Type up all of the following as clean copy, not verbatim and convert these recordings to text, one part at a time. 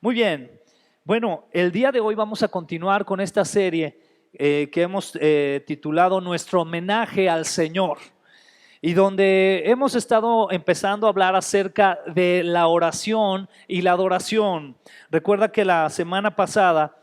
Muy bien. Bueno, el día de hoy vamos a continuar con esta serie que hemos titulado Nuestro homenaje al Señor, y donde hemos estado empezando a hablar acerca de la oración y la adoración. Recuerda que la semana pasada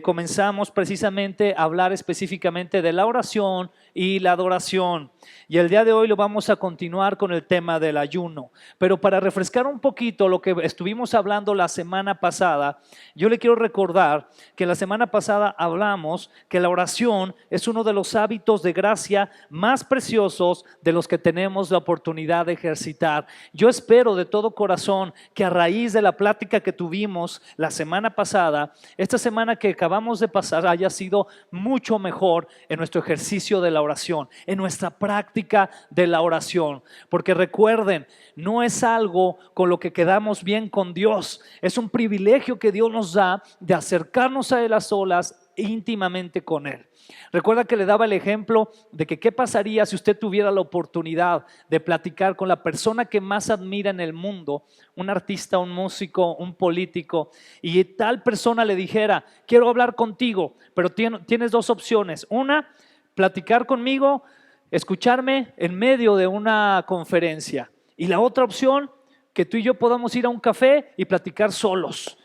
comenzamos precisamente a hablar específicamente de la oración y la adoración, y el día de hoy lo vamos a continuar con el tema del ayuno. Pero para refrescar un poquito lo que estuvimos hablando la semana pasada, yo le quiero recordar que la semana pasada hablamos que la oración es uno de los hábitos de gracia más preciosos de los que tenemos la oportunidad de ejercitar. Yo espero de todo corazón que a raíz de la plática que tuvimos la semana pasada, esta semana que acabamos de pasar haya sido mucho mejor en nuestro ejercicio de la oración, en nuestra práctica de la oración. Porque recuerden, no es algo con lo que quedamos bien con Dios, es un privilegio que Dios nos da de acercarnos a Él a solas íntimamente con Él. Recuerda que le daba el ejemplo de que qué pasaría si usted tuviera la oportunidad de platicar con la persona que más admira en el mundo, un artista, un músico, un político, y tal persona le dijera: quiero hablar contigo, pero tienes dos opciones. Una, platicar conmigo, escucharme en medio de una conferencia, y la otra opción, que tú y yo podamos ir a un café y platicar solos.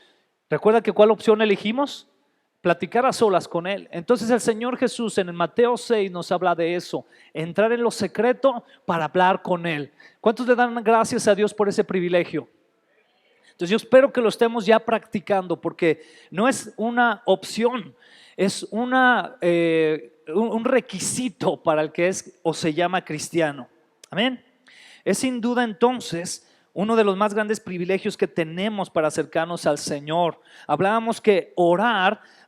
¿Recuerda que cuál opción elegimos? Platicar a solas con Él. Entonces el Señor Jesús en el Mateo 6 nos habla de eso, entrar en lo secreto para hablar con Él. ¿Cuántos le dan gracias a Dios por ese privilegio? Entonces yo espero que lo estemos ya practicando, porque no es una opción, es un requisito para el que es o se llama cristiano. Amén. Es sin duda entonces uno de los más grandes privilegios que tenemos para acercarnos al Señor. Hablábamos que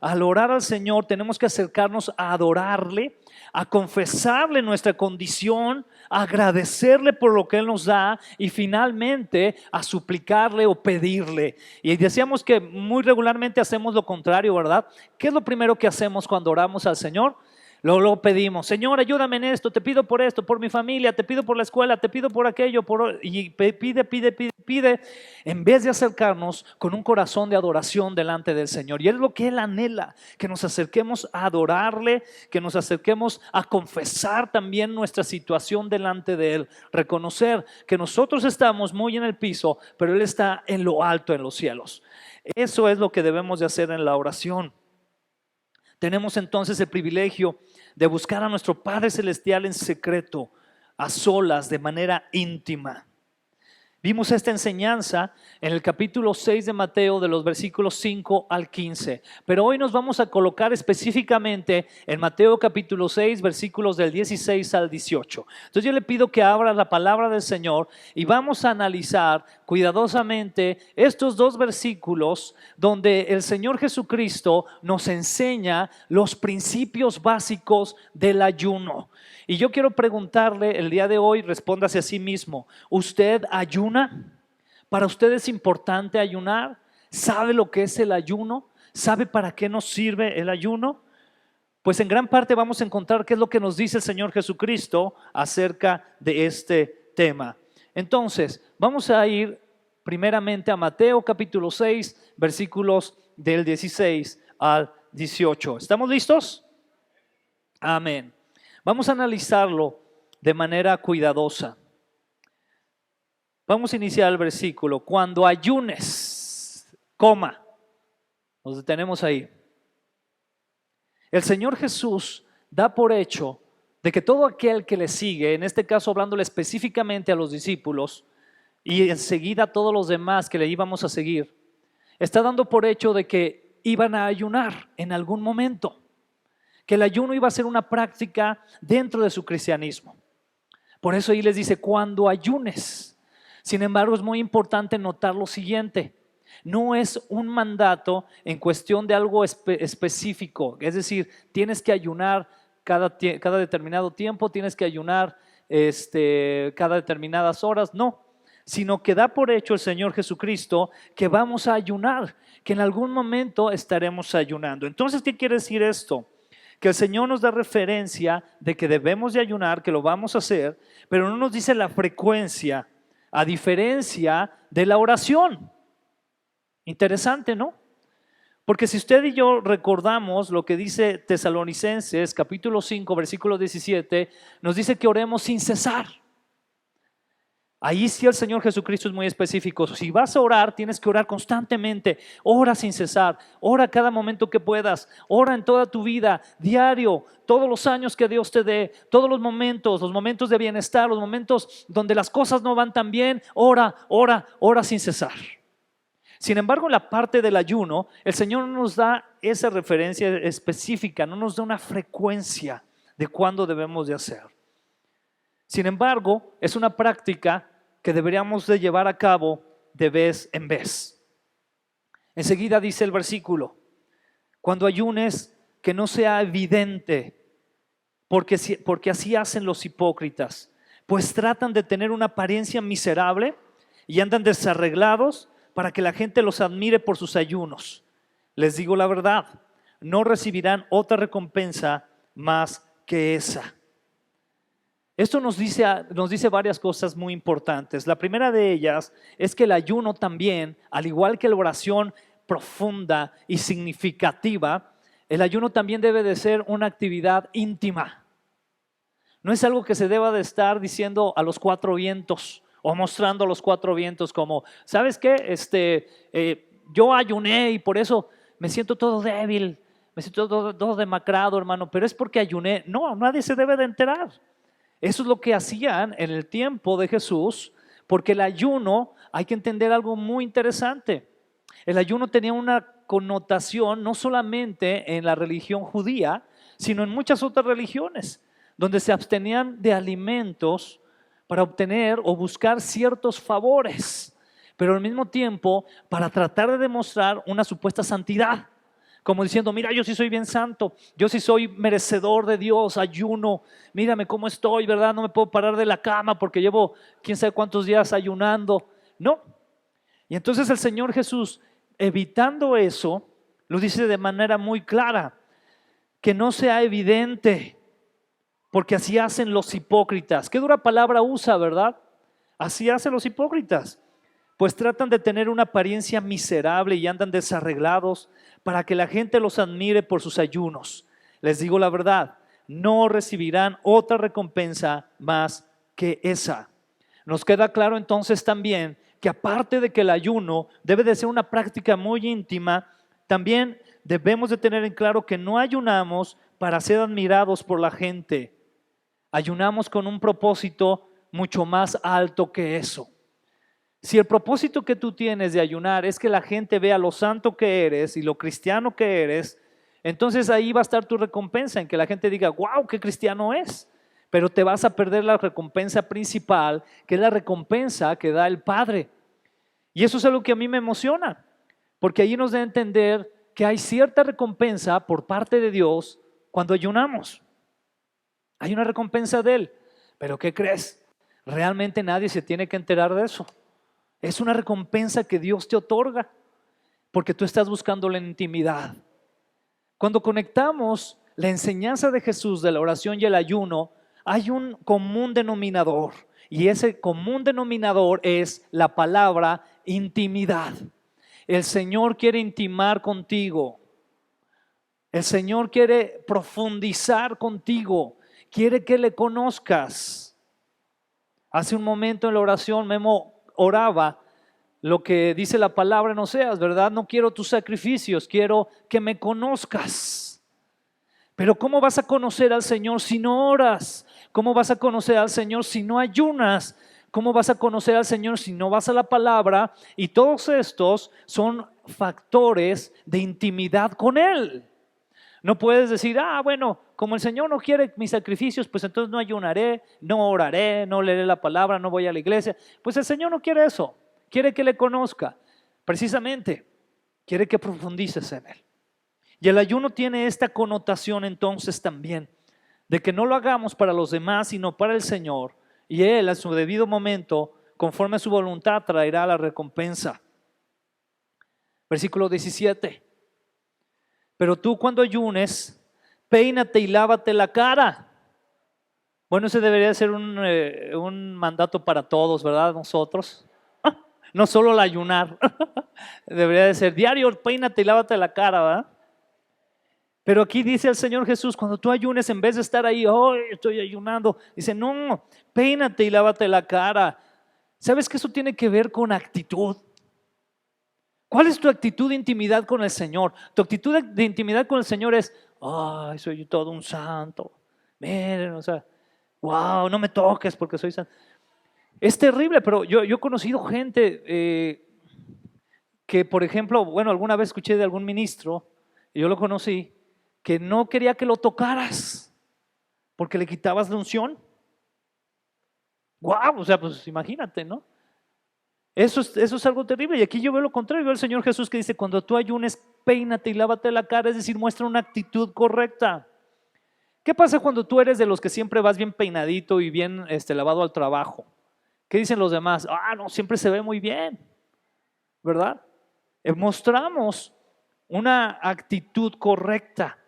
al orar al Señor tenemos que acercarnos a adorarle, a confesarle nuestra condición, a agradecerle por lo que Él nos da y finalmente a suplicarle o pedirle. Y decíamos que muy regularmente hacemos lo contrario, ¿verdad? ¿Qué es lo primero que hacemos cuando oramos al Señor? Luego pedimos: Señor, ayúdame en esto, te pido por esto, por mi familia, te pido por la escuela, te pido por aquello, y pide, en vez de acercarnos con un corazón de adoración delante del Señor. Y es lo que Él anhela, que nos acerquemos a adorarle, que nos acerquemos a confesar también nuestra situación delante de Él, reconocer que nosotros estamos muy en el piso, pero Él está en lo alto, en los cielos. Eso es lo que debemos de hacer en la oración. Tenemos entonces el privilegio de buscar a nuestro Padre Celestial en secreto, a solas, de manera íntima. Vimos esta enseñanza en el capítulo 6 de Mateo, de los versículos 5 al 15. Pero hoy nos vamos a colocar específicamente en Mateo capítulo 6, versículos del 16 al 18. Entonces yo le pido que abra la palabra del Señor y vamos a analizar cuidadosamente estos dos versículos donde el Señor Jesucristo nos enseña los principios básicos del ayuno. Y yo quiero preguntarle el día de hoy, respóndase a sí mismo: ¿usted ayuna? ¿Para usted es importante ayunar? ¿Sabe lo que es el ayuno? ¿Sabe para qué nos sirve el ayuno? Pues en gran parte vamos a encontrar qué es lo que nos dice el Señor Jesucristo acerca de este tema. Entonces, vamos a ir primeramente a Mateo capítulo 6, versículos del 16 al 18. ¿Estamos listos? Amén. Vamos a analizarlo de manera cuidadosa. Vamos a iniciar el versículo: cuando ayunes, nos detenemos ahí. El Señor Jesús da por hecho de que todo aquel que le sigue, en este caso hablándole específicamente a los discípulos y enseguida a todos los demás que le íbamos a seguir, está dando por hecho de que iban a ayunar en algún momento, que el ayuno iba a ser una práctica dentro de su cristianismo. Por eso ahí les dice: cuando ayunes. Sin embargo, es muy importante notar lo siguiente: no es un mandato en cuestión de algo específico, es decir, tienes que ayunar cada determinado tiempo, tienes que ayunar cada determinadas horas, no, sino que da por hecho el Señor Jesucristo que vamos a ayunar, que en algún momento estaremos ayunando. Entonces, ¿qué quiere decir esto? Que el Señor nos da referencia de que debemos de ayunar, que lo vamos a hacer, pero no nos dice la frecuencia, a diferencia de la oración. Interesante, ¿no? Porque si usted y yo recordamos lo que dice Tesalonicenses capítulo 5 versículo 17, nos dice que oremos sin cesar. Ahí sí el Señor Jesucristo es muy específico. Si vas a orar, tienes que orar constantemente. Ora sin cesar. Ora cada momento que puedas. Ora en toda tu vida, diario, todos los años que Dios te dé, todos los momentos de bienestar, los momentos donde las cosas no van tan bien. Ora, ora, ora sin cesar. Sin embargo, en la parte del ayuno, el Señor no nos da esa referencia específica, no nos da una frecuencia de cuándo debemos de hacer. Sin embargo, es una práctica que deberíamos de llevar a cabo de vez en vez. Enseguida dice el versículo, cuando ayunes, que no sea evidente, porque así hacen los hipócritas, pues tratan de tener una apariencia miserable y andan desarreglados para que la gente los admire por sus ayunos. Les digo la verdad, no recibirán otra recompensa más que esa. Esto nos dice varias cosas muy importantes. La primera de ellas es que el ayuno también, al igual que la oración profunda y significativa, el ayuno también debe de ser una actividad íntima. No es algo que se deba de estar diciendo a los cuatro vientos o mostrando a los cuatro vientos como, ¿sabes qué? Yo ayuné y por eso me siento todo débil, me siento todo demacrado, hermano, pero es porque ayuné. No, nadie se debe de enterar. Eso es lo que hacían en el tiempo de Jesús, porque el ayuno, hay que entender algo muy interesante. El ayuno tenía una connotación no solamente en la religión judía, sino en muchas otras religiones, donde se abstenían de alimentos para obtener o buscar ciertos favores, pero al mismo tiempo para tratar de demostrar una supuesta santidad. Como diciendo, mira, yo sí soy bien santo, yo sí soy merecedor de Dios, ayuno, mírame cómo estoy, ¿verdad? No me puedo parar de la cama porque llevo quién sabe cuántos días ayunando. No. Y entonces el Señor Jesús, evitando eso, lo dice de manera muy clara, que no sea evidente, porque así hacen los hipócritas. Qué dura palabra usa, ¿verdad? Así hacen los hipócritas. Pues tratan de tener una apariencia miserable y andan desarreglados para que la gente los admire por sus ayunos. Les digo la verdad, no recibirán otra recompensa más que esa. Nos queda claro entonces también que aparte de que el ayuno debe de ser una práctica muy íntima, también debemos de tener en claro que no ayunamos para ser admirados por la gente. Ayunamos con un propósito mucho más alto que eso. Si el propósito que tú tienes de ayunar es que la gente vea lo santo que eres y lo cristiano que eres, entonces ahí va a estar tu recompensa, en que la gente diga, wow, qué cristiano es. Pero te vas a perder la recompensa principal, que es la recompensa que da el Padre. Y eso es algo que a mí me emociona, porque ahí nos da a entender que hay cierta recompensa por parte de Dios cuando ayunamos. Hay una recompensa de Él. Pero ¿qué crees? Realmente nadie se tiene que enterar de eso. Es una recompensa que Dios te otorga porque tú estás buscando la intimidad. Cuando conectamos la enseñanza de Jesús de la oración y el ayuno, hay un común denominador y ese común denominador es la palabra intimidad. El Señor quiere intimar contigo. El Señor quiere profundizar contigo. Quiere que le conozcas. Hace un momento en la oración Memo oraba lo que dice la palabra en Oseas, ¿verdad? No quiero tus sacrificios, quiero que me conozcas. Pero ¿cómo vas a conocer al Señor si no oras? ¿Cómo vas a conocer al Señor si no ayunas? ¿Cómo vas a conocer al Señor si no vas a la palabra? Y todos estos son factores de intimidad con Él. No puedes decir, bueno, como el Señor no quiere mis sacrificios, pues entonces no ayunaré, no oraré, no leeré la palabra, no voy a la iglesia. Pues el Señor no quiere eso, quiere que le conozca. Precisamente, quiere que profundices en Él. Y el ayuno tiene esta connotación entonces también, de que no lo hagamos para los demás, sino para el Señor. Y Él a su debido momento, conforme a su voluntad, traerá la recompensa. Versículo 17. Pero tú cuando ayunes, peínate y lávate la cara. Bueno, ese debería ser un mandato para todos, ¿verdad? Nosotros. no solo el ayunar. Debería de ser diario, peínate y lávate la cara, ¿verdad? Pero aquí dice el Señor Jesús, cuando tú ayunes, en vez de estar ahí, oh, estoy ayunando, dice, no, peínate y lávate la cara. ¿Sabes que eso tiene que ver con actitud? ¿Cuál es tu actitud de intimidad con el Señor? Tu actitud de intimidad con el Señor es, ay, soy todo un santo. Miren, o sea, wow, no me toques porque soy santo. Es terrible, pero yo he conocido gente que, por ejemplo, bueno, alguna vez escuché de algún ministro, y yo lo conocí, que no quería que lo tocaras porque le quitabas la unción. Wow, o sea, pues imagínate, ¿no? Eso es algo terrible. Y aquí yo veo lo contrario, veo al Señor Jesús que dice, cuando tú ayunes, peínate y lávate la cara, es decir, muestra una actitud correcta. ¿Qué pasa cuando tú eres de los que siempre vas bien peinadito y bien lavado al trabajo? ¿Qué dicen los demás? Ah, no, siempre se ve muy bien, ¿verdad? Mostramos una actitud correcta.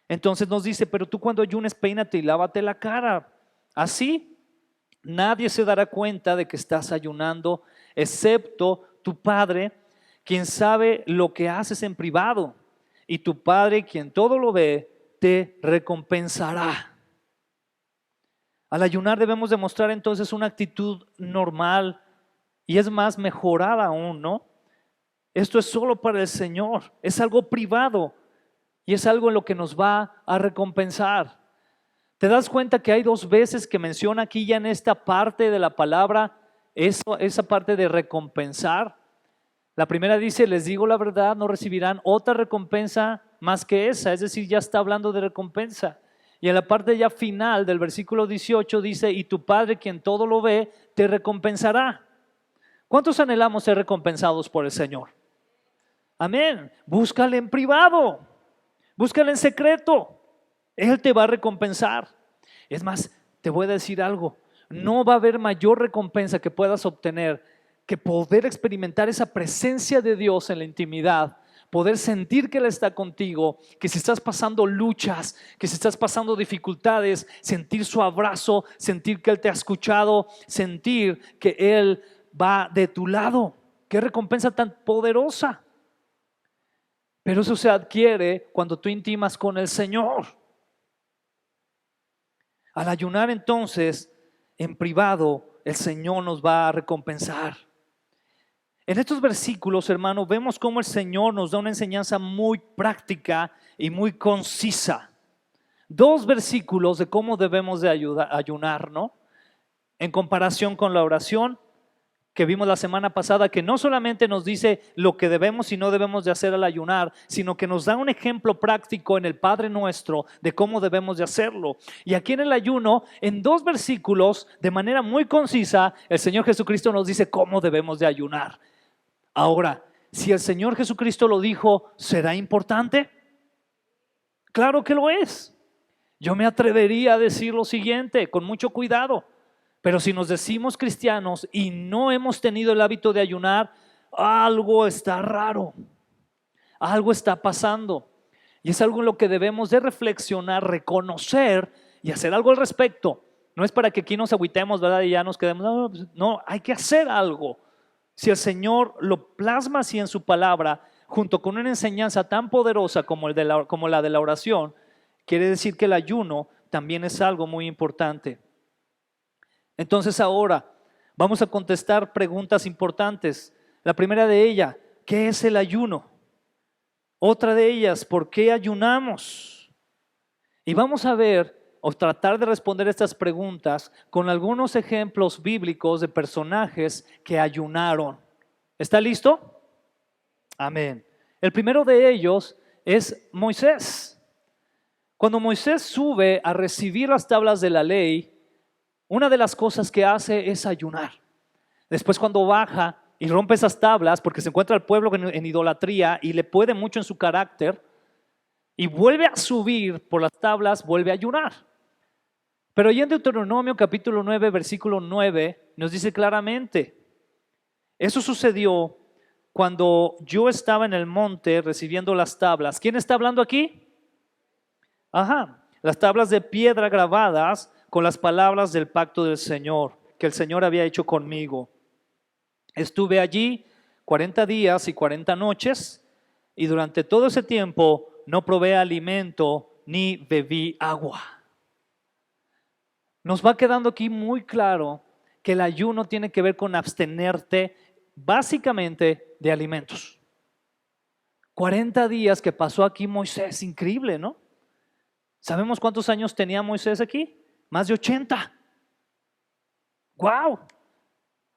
Entonces nos dice, pero tú cuando ayunes, peínate y lávate la cara. Así nadie se dará cuenta de que estás ayunando, excepto tu Padre, quien sabe lo que haces en privado. Y tu Padre, quien todo lo ve, te recompensará. Al ayunar debemos demostrar entonces una actitud normal y es más, mejorada aún, ¿no? Esto es solo para el Señor, es algo privado y es algo en lo que nos va a recompensar. ¿Te das cuenta que hay dos veces que menciona aquí ya en esta parte de la palabra esa parte de recompensar? La primera dice, les digo la verdad, no recibirán otra recompensa más que esa, es decir, ya está hablando de recompensa. Y en la parte ya final del versículo 18 dice, y tu Padre quien todo lo ve, te recompensará. ¿Cuántos anhelamos ser recompensados por el Señor? Amén. Búscale en privado, búscale en secreto. Él te va a recompensar. Es más, te voy a decir algo, no va a haber mayor recompensa que puedas obtener que poder experimentar esa presencia de Dios en la intimidad, poder sentir que Él está contigo, que si estás pasando luchas, que si estás pasando dificultades, sentir su abrazo, sentir que Él te ha escuchado, sentir que Él va de tu lado. Qué recompensa tan poderosa. Pero eso se adquiere cuando tú intimas con el Señor. Al ayunar entonces en privado, el Señor nos va a recompensar. En estos versículos, hermano, vemos cómo el Señor nos da una enseñanza muy práctica y muy concisa. Dos versículos de cómo debemos de ayunar, ¿no? En comparación con la oración que vimos la semana pasada, que no solamente nos dice lo que debemos y no debemos de hacer al ayunar, sino que nos da un ejemplo práctico en el Padre Nuestro de cómo debemos de hacerlo. Y aquí en el ayuno, en dos versículos, de manera muy concisa, el Señor Jesucristo nos dice cómo debemos de ayunar. Ahora, si el Señor Jesucristo lo dijo, ¿será importante? Claro que lo es. Yo me atrevería a decir lo siguiente, con mucho cuidado. Pero si nos decimos cristianos y no hemos tenido el hábito de ayunar, algo está raro, algo está pasando. Y es algo en lo que debemos de reflexionar, reconocer y hacer algo al respecto. No es para que aquí nos agüitemos, ¿verdad? Y ya nos quedemos, no, hay que hacer algo. Si el Señor lo plasma así en su palabra, junto con una enseñanza tan poderosa como la de la oración, quiere decir que el ayuno también es algo muy importante. Entonces ahora vamos a contestar preguntas importantes. La primera de ellas, ¿qué es el ayuno? Otra de ellas, ¿por qué ayunamos? Y vamos a ver o tratar de responder estas preguntas con algunos ejemplos bíblicos de personajes que ayunaron. ¿Está listo? Amén. El primero de ellos es Moisés. Cuando Moisés sube a recibir las tablas de la ley, una de las cosas que hace es ayunar. Después cuando baja y rompe esas tablas, porque se encuentra el pueblo en idolatría y le puede mucho en su carácter, y vuelve a subir por las tablas, vuelve a ayunar. Pero ahí en Deuteronomio capítulo 9, versículo 9, nos dice claramente, eso sucedió cuando yo estaba en el monte recibiendo las tablas. ¿Quién está hablando aquí? Ajá, las tablas de piedra grabadas con las palabras del pacto del Señor, que el Señor había hecho conmigo. Estuve allí 40 días y 40 noches y durante todo ese tiempo no probé alimento ni bebí agua. Nos va quedando aquí muy claro que el ayuno tiene que ver con abstenerte básicamente de alimentos. 40 días que pasó aquí Moisés, increíble, ¿no? ¿Sabemos cuántos años tenía Moisés aquí? Más de 80. ¡Wow!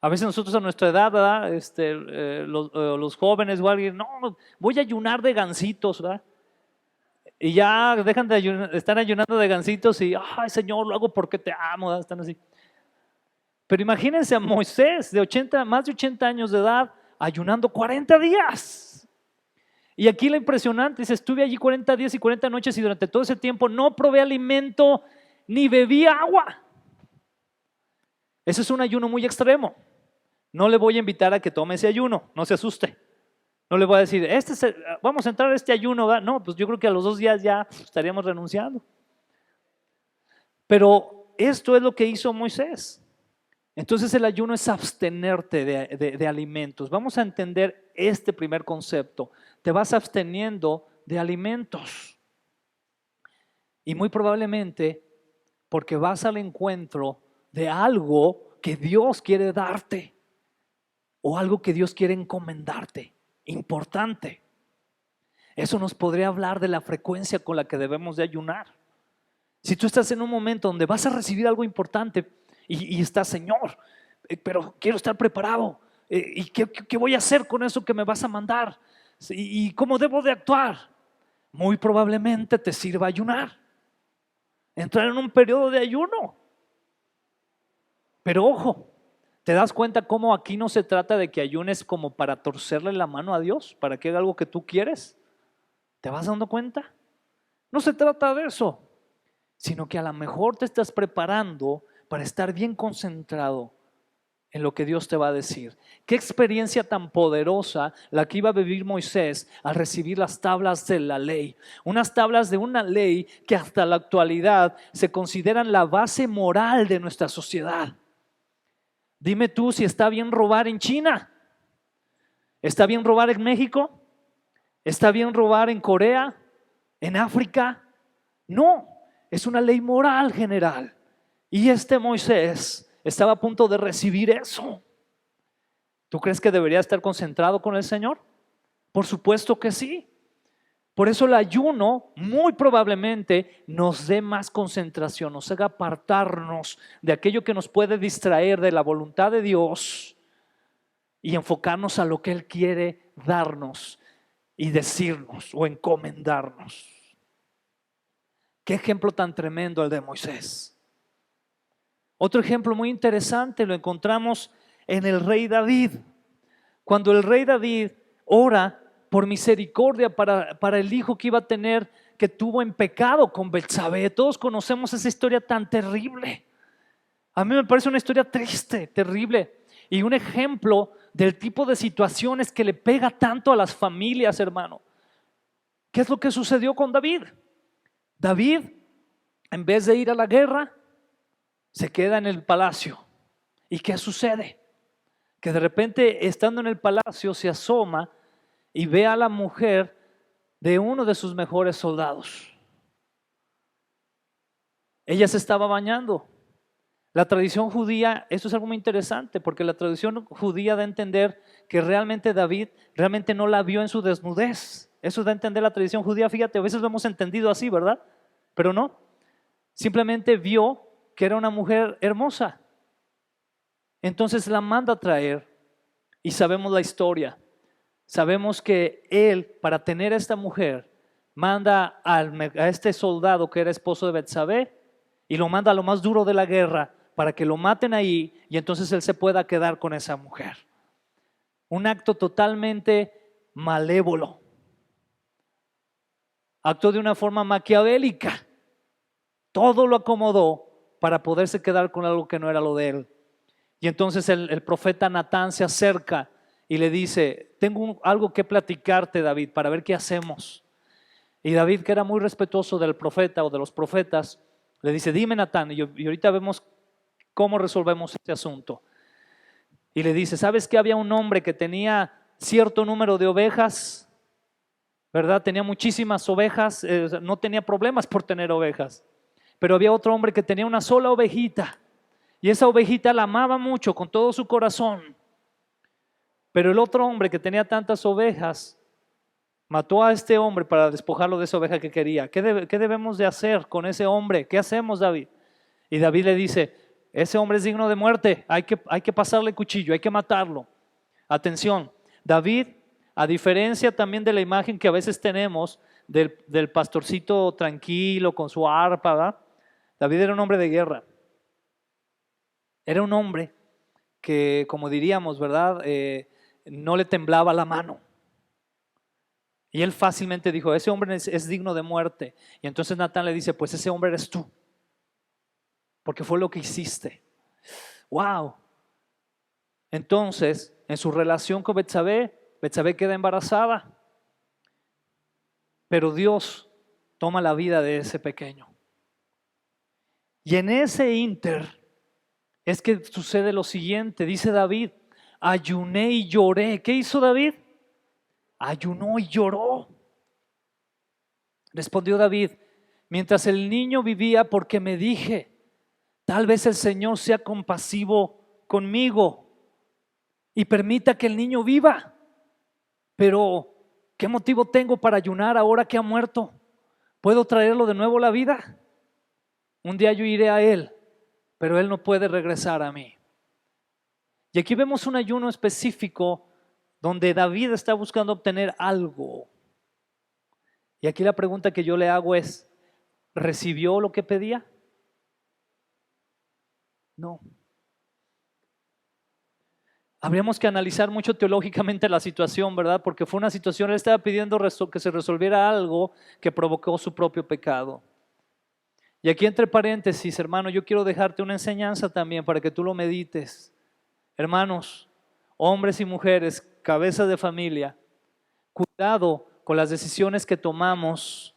A veces nosotros a nuestra edad, ¿verdad? Los jóvenes o alguien, no, voy a ayunar de gansitos, ¿verdad? Y ya dejan de ayunar, están ayunando de gansitos y, ay Señor, lo hago porque te amo, ¿verdad? Están así. Pero imagínense a Moisés de 80, más de 80 años de edad, ayunando 40 días. Y aquí lo impresionante, dice, estuve allí 40 días y 40 noches y durante todo ese tiempo no probé alimento ni bebí agua. Ese es un ayuno muy extremo. No le voy a invitar a que tome ese ayuno, no se asuste. No le voy a decir, vamos a entrar a este ayuno, ¿verdad? No, pues yo creo que a los 2 días ya estaríamos renunciando. Pero esto es lo que hizo Moisés. Entonces el ayuno es abstenerte de alimentos. Vamos a entender este primer concepto. Te vas absteniendo de alimentos. Y muy probablemente porque vas al encuentro de algo que Dios quiere darte o algo que Dios quiere encomendarte. Importante. Eso nos podría hablar de la frecuencia con la que debemos de ayunar. Si tú estás en un momento donde vas a recibir algo importante y estás, Señor, pero quiero estar preparado. ¿Y qué voy a hacer con eso que me vas a mandar? ¿Y cómo debo de actuar? Muy probablemente te sirva ayunar. Entrar en un periodo de ayuno. Pero ojo, ¿te das cuenta cómo aquí no se trata de que ayunes como para torcerle la mano a Dios, para que haga algo que tú quieres? ¿Te vas dando cuenta? No se trata de eso, sino que a lo mejor te estás preparando para estar bien concentrado en lo que Dios te va a decir. Qué experiencia tan poderosa la que iba a vivir Moisés al recibir las tablas de la ley. Unas tablas de una ley que hasta la actualidad se consideran la base moral de nuestra sociedad. Dime tú si está bien robar en China. ¿Está bien robar en México? ¿Está bien robar en Corea? ¿En África? No, es una ley moral general. Y Moisés estaba a punto de recibir eso. ¿Tú crees que debería estar concentrado con el Señor? Por supuesto que sí. Por eso el ayuno muy probablemente nos dé más concentración, nos haga apartarnos de aquello que nos puede distraer de la voluntad de Dios y enfocarnos a lo que Él quiere darnos y decirnos o encomendarnos. Qué ejemplo tan tremendo el de Moisés. Otro ejemplo muy interesante lo encontramos en el rey David. Cuando el rey David ora por misericordia para el hijo que iba a tener, que tuvo en pecado con Betsabé. Todos conocemos esa historia tan terrible. A mí me parece una historia triste, terrible, y un ejemplo del tipo de situaciones que le pega tanto a las familias, hermano. ¿Qué es lo que sucedió con David? David, en vez de ir a la guerra, se queda en el palacio. ¿Y qué sucede? Que de repente, estando en el palacio, se asoma y ve a la mujer de uno de sus mejores soldados. Ella se estaba bañando. La tradición judía, esto es algo muy interesante, porque la tradición judía da a entender que realmente David realmente no la vio en su desnudez. Eso da a entender la tradición judía. Fíjate, a veces lo hemos entendido así, ¿verdad? Pero no. Simplemente vio que era una mujer hermosa. Entonces la manda a traer y sabemos la historia. Sabemos que él, para tener a esta mujer, manda a este soldado que era esposo de Betsabé y lo manda a lo más duro de la guerra para que lo maten ahí y entonces él se pueda quedar con esa mujer. Un acto totalmente malévolo. Actuó de una forma maquiavélica. Todo lo acomodó para poderse quedar con algo que no era lo de él. Y entonces el profeta Natán se acerca y le dice: tengo algo que platicarte, David, para ver qué hacemos. Y David, que era muy respetuoso del profeta o de los profetas, le dice: dime, Natán, y ahorita vemos cómo resolvemos este asunto. y le dice, ¿sabes que había un hombre que tenía cierto número de ovejas? ¿Verdad? Tenía muchísimas ovejas, no tenía problemas por tener ovejas. Pero había otro hombre que tenía una sola ovejita y esa ovejita la amaba mucho con todo su corazón. Pero el otro hombre que tenía tantas ovejas mató a este hombre para despojarlo de esa oveja que quería. ¿Qué debemos de hacer con ese hombre? ¿Qué hacemos, David? Y David le dice, ese hombre es digno de muerte, hay que pasarle cuchillo, hay que matarlo. Atención, David, a diferencia también de la imagen que a veces tenemos del pastorcito tranquilo con su arpa, ¿verdad? David era un hombre de guerra. Era un hombre que, como diríamos, ¿verdad? No le temblaba la mano. Y él fácilmente dijo, ese hombre es digno de muerte. Y entonces Natán le dice, pues ese hombre eres tú, porque fue lo que hiciste. ¡Wow! Entonces, en su relación con Betsabé, Betsabé queda embarazada. Pero Dios toma la vida de ese pequeño. Y en ese ínter es que sucede lo siguiente, dice David, ayuné y lloré. ¿Qué hizo David? Ayunó y lloró. Respondió David, mientras el niño vivía, porque me dije, tal vez el Señor sea compasivo conmigo y permita que el niño viva. Pero, ¿qué motivo tengo para ayunar ahora que ha muerto? ¿Puedo traerlo de nuevo a la vida? Un día yo iré a él, pero él no puede regresar a mí. Y aquí vemos un ayuno específico donde David está buscando obtener algo. Y aquí la pregunta que yo le hago es, ¿recibió lo que pedía? No. Habríamos que analizar mucho teológicamente la situación, ¿verdad? Porque fue una situación, él estaba pidiendo que se resolviera algo que provocó su propio pecado. Y aquí entre paréntesis, hermano, yo quiero dejarte una enseñanza también para que tú lo medites. Hermanos, hombres y mujeres, cabezas de familia, cuidado con las decisiones que tomamos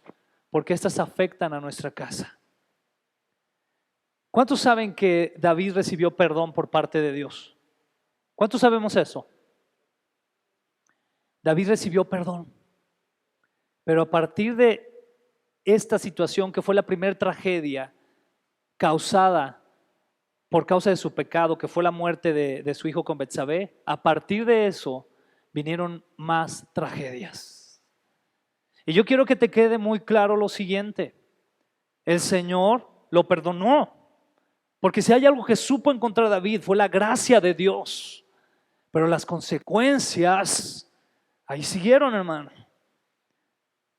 porque estas afectan a nuestra casa. ¿Cuántos saben que David recibió perdón por parte de Dios? ¿Cuántos sabemos eso? David recibió perdón, pero a partir de esta situación que fue la primera tragedia causada por causa de su pecado, que fue la muerte de su hijo con Betsabé, a partir de eso vinieron más tragedias. Y yo quiero que te quede muy claro lo siguiente, el Señor lo perdonó, porque si hay algo que supo encontrar David fue la gracia de Dios. Pero las consecuencias ahí siguieron, hermano.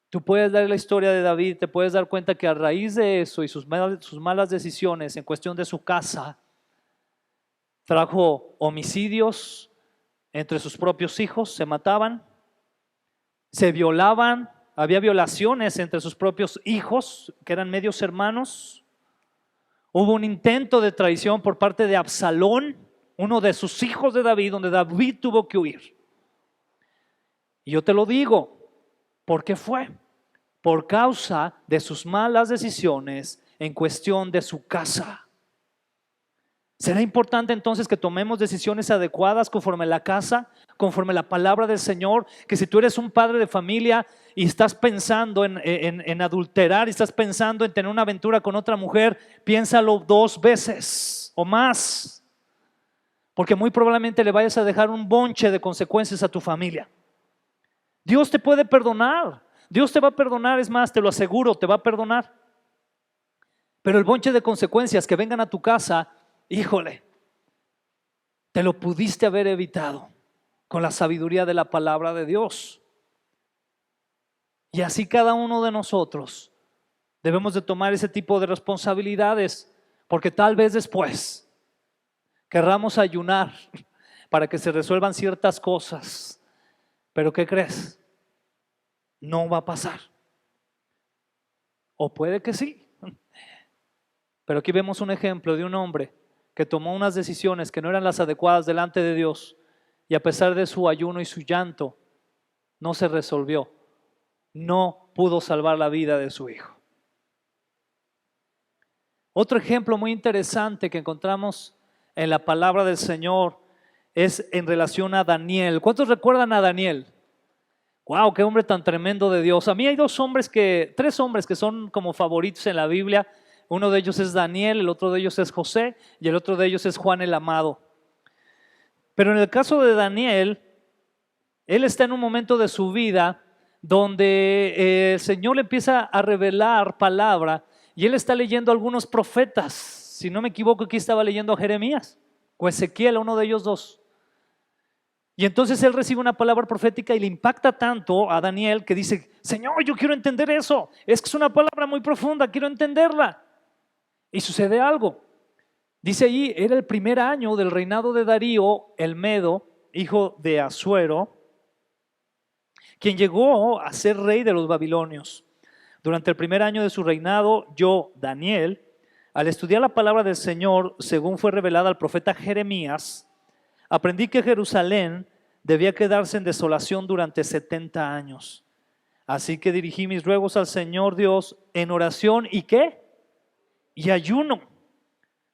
Tú puedes dar la historia de David, te puedes dar cuenta que a raíz de eso y sus malas decisiones en cuestión de su casa, trajo homicidios entre sus propios hijos, se mataban, se violaban, había violaciones entre sus propios hijos, que eran medios hermanos. Hubo un intento de traición por parte de Absalón, uno de sus hijos de David, donde David tuvo que huir. Y yo te lo digo, ¿por qué fue? Por causa de sus malas decisiones en cuestión de su casa. ¿Será importante entonces que tomemos decisiones adecuadas conforme a la casa, conforme a la palabra del Señor? Que si tú eres un padre de familia y estás pensando en adulterar y estás pensando en tener una aventura con otra mujer, piénsalo 2 veces o más. Porque muy probablemente le vayas a dejar un bonche de consecuencias a tu familia. Dios te puede perdonar. Dios te va a perdonar, es más, te lo aseguro, te va a perdonar. Pero el bonche de consecuencias que vengan a tu casa, híjole, te lo pudiste haber evitado con la sabiduría de la palabra de Dios. Y así cada uno de nosotros debemos de tomar ese tipo de responsabilidades, porque tal vez después querramos ayunar para que se resuelvan ciertas cosas, pero ¿qué crees? No va a pasar. O puede que sí. Pero aquí vemos un ejemplo de un hombre que tomó unas decisiones que no eran las adecuadas delante de Dios y a pesar de su ayuno y su llanto, no se resolvió. No pudo salvar la vida de su hijo. Otro ejemplo muy interesante que encontramos en la palabra del Señor es en relación a Daniel. ¿Cuántos recuerdan a Daniel? ¡Wow! ¡Qué hombre tan tremendo de Dios! A mí hay tres hombres que son como favoritos en la Biblia. Uno de ellos es Daniel, el otro de ellos es José y el otro de ellos es Juan el Amado. Pero en el caso de Daniel, él está en un momento de su vida donde el Señor le empieza a revelar palabra y él está leyendo algunos profetas. Si no me equivoco, aquí estaba leyendo a Jeremías o Ezequiel, uno de ellos dos. Y entonces él recibe una palabra profética y le impacta tanto a Daniel que dice: Señor, yo quiero entender eso. Es que es una palabra muy profunda, quiero entenderla. Y sucede algo. Dice allí, era el primer año del reinado de Darío, el Medo, hijo de Asuero, quien llegó a ser rey de los babilonios. Durante el primer año de su reinado, yo, Daniel, al estudiar la palabra del Señor, según fue revelada al profeta Jeremías, aprendí que Jerusalén debía quedarse en desolación durante 70 años. Así que dirigí mis ruegos al Señor Dios en oración y ¿qué? Y ayuno.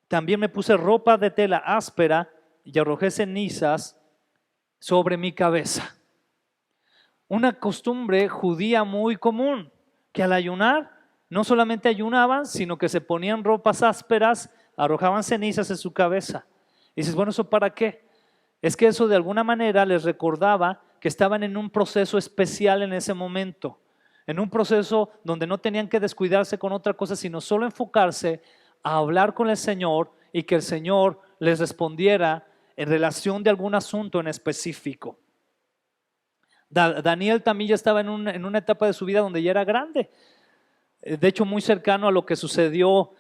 También me puse ropa de tela áspera y arrojé cenizas sobre mi cabeza. Una costumbre judía muy común, que al ayunar no solamente ayunaban, sino que se ponían ropas ásperas, arrojaban cenizas en su cabeza. Y dices, bueno, ¿eso para qué? Es que eso de alguna manera les recordaba que estaban en un proceso especial en ese momento, en un proceso donde no tenían que descuidarse con otra cosa, sino solo enfocarse a hablar con el Señor y que el Señor les respondiera en relación de algún asunto en específico. Daniel también ya estaba en una etapa de su vida donde ya era grande, de hecho muy cercano a lo que sucedió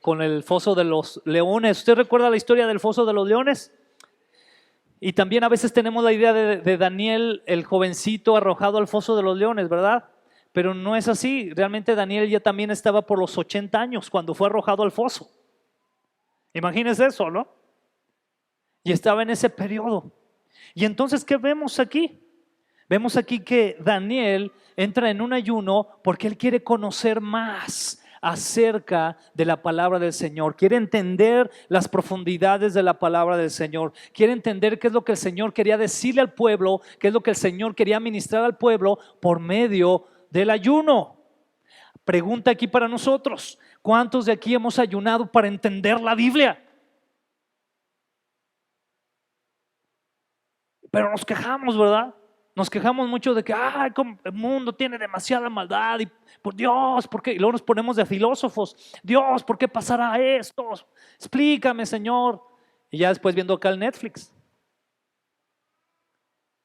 con el foso de los leones. ¿Usted recuerda la historia del foso de los leones? Y también a veces tenemos la idea de Daniel, el jovencito arrojado al foso de los leones, ¿verdad? Pero no es así. Realmente Daniel ya también estaba por los 80 años cuando fue arrojado al foso. Imagínense eso, ¿no? Y estaba en ese periodo. Y entonces, ¿qué vemos aquí? Vemos aquí que Daniel entra en un ayuno porque él quiere conocer más acerca de la palabra del Señor, quiere entender las profundidades de la palabra del Señor, quiere entender qué es lo que el Señor quería decirle al pueblo, qué es lo que el Señor quería ministrar al pueblo por medio del ayuno. Pregunta aquí para nosotros: ¿cuántos de aquí hemos ayunado para entender la Biblia? Pero nos quejamos, ¿verdad? Nos quejamos mucho de que el mundo tiene demasiada maldad y por Dios, ¿por qué? Y luego nos ponemos de filósofos. Dios, ¿por qué pasará esto? Explícame, Señor. Y ya después viendo acá el Netflix.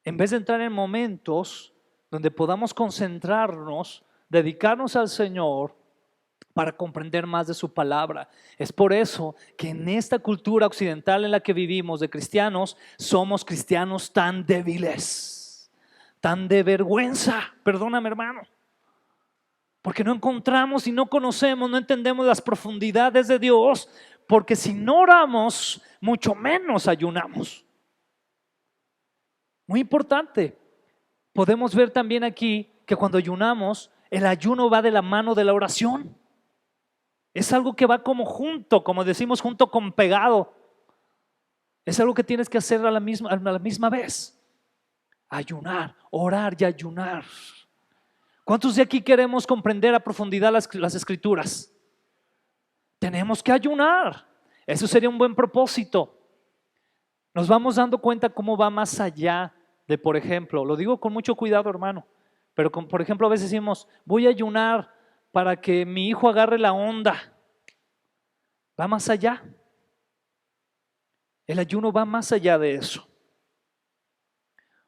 En vez de entrar en momentos donde podamos concentrarnos, dedicarnos al Señor para comprender más de su palabra. Es por eso que en esta cultura occidental en la que vivimos de cristianos, somos cristianos tan débiles, tan de vergüenza, perdóname hermano, porque no encontramos y no conocemos, no entendemos las profundidades de Dios, porque si no oramos, mucho menos ayunamos. Muy importante. Podemos ver también aquí que cuando ayunamos, el ayuno va de la mano de la oración. Es algo que va como junto, como decimos, junto con pegado. Es algo que tienes que hacer a la misma vez. Ayunar, orar y ayunar. ¿Cuántos de aquí queremos comprender a profundidad las escrituras? Tenemos que ayunar. Eso sería un buen propósito. Nos vamos dando cuenta cómo va más allá de, por ejemplo, lo digo con mucho cuidado, hermano, pero por ejemplo a veces decimos, voy a ayunar para que mi hijo agarre la onda. Va más allá. El ayuno va más allá de eso.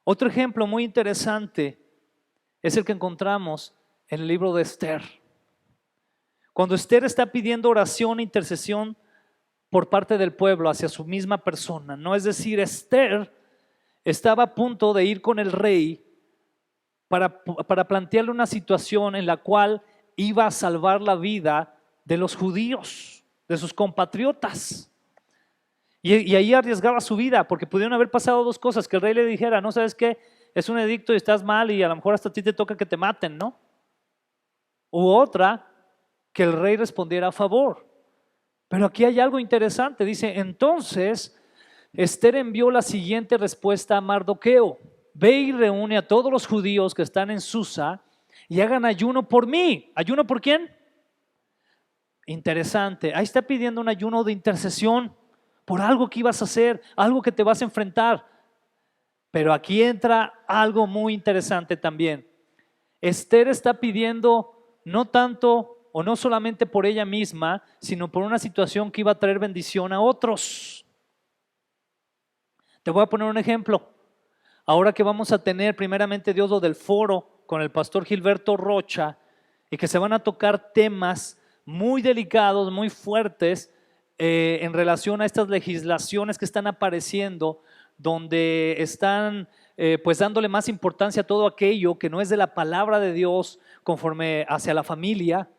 Otro ejemplo muy interesante es el que encontramos en el libro de Esther. Cuando Esther está pidiendo oración e intercesión por parte del pueblo hacia su misma persona, ¿no? Es decir, Esther estaba a punto de ir con el rey para plantearle una situación en la cual iba a salvar la vida de los judíos, de sus compatriotas. Y ahí arriesgaba su vida, porque pudieron haber pasado dos cosas: que el rey le dijera, no, ¿sabes qué? Es un edicto y estás mal y a lo mejor hasta a ti te toca que te maten, ¿no? U otra, que el rey respondiera a favor. Pero aquí hay algo interesante, dice, entonces Esther envió la siguiente respuesta a Mardoqueo: ve y reúne a todos los judíos que están en Susa y hagan ayuno por mí. ¿Ayuno por quién? Interesante, ahí está pidiendo un ayuno de intercesión por algo que ibas a hacer, algo que te vas a enfrentar. Pero aquí entra algo muy interesante también. Esther está pidiendo no tanto o no solamente por ella misma, sino por una situación que iba a traer bendición a otros. Te voy a poner un ejemplo. Ahora que vamos a tener primeramente Dios lo del foro con el pastor Gilberto Rocha y que se van a tocar temas muy delicados, muy fuertes en relación a estas legislaciones que están apareciendo, donde están pues dándole más importancia a todo aquello que no es de la palabra de Dios conforme hacia la familia.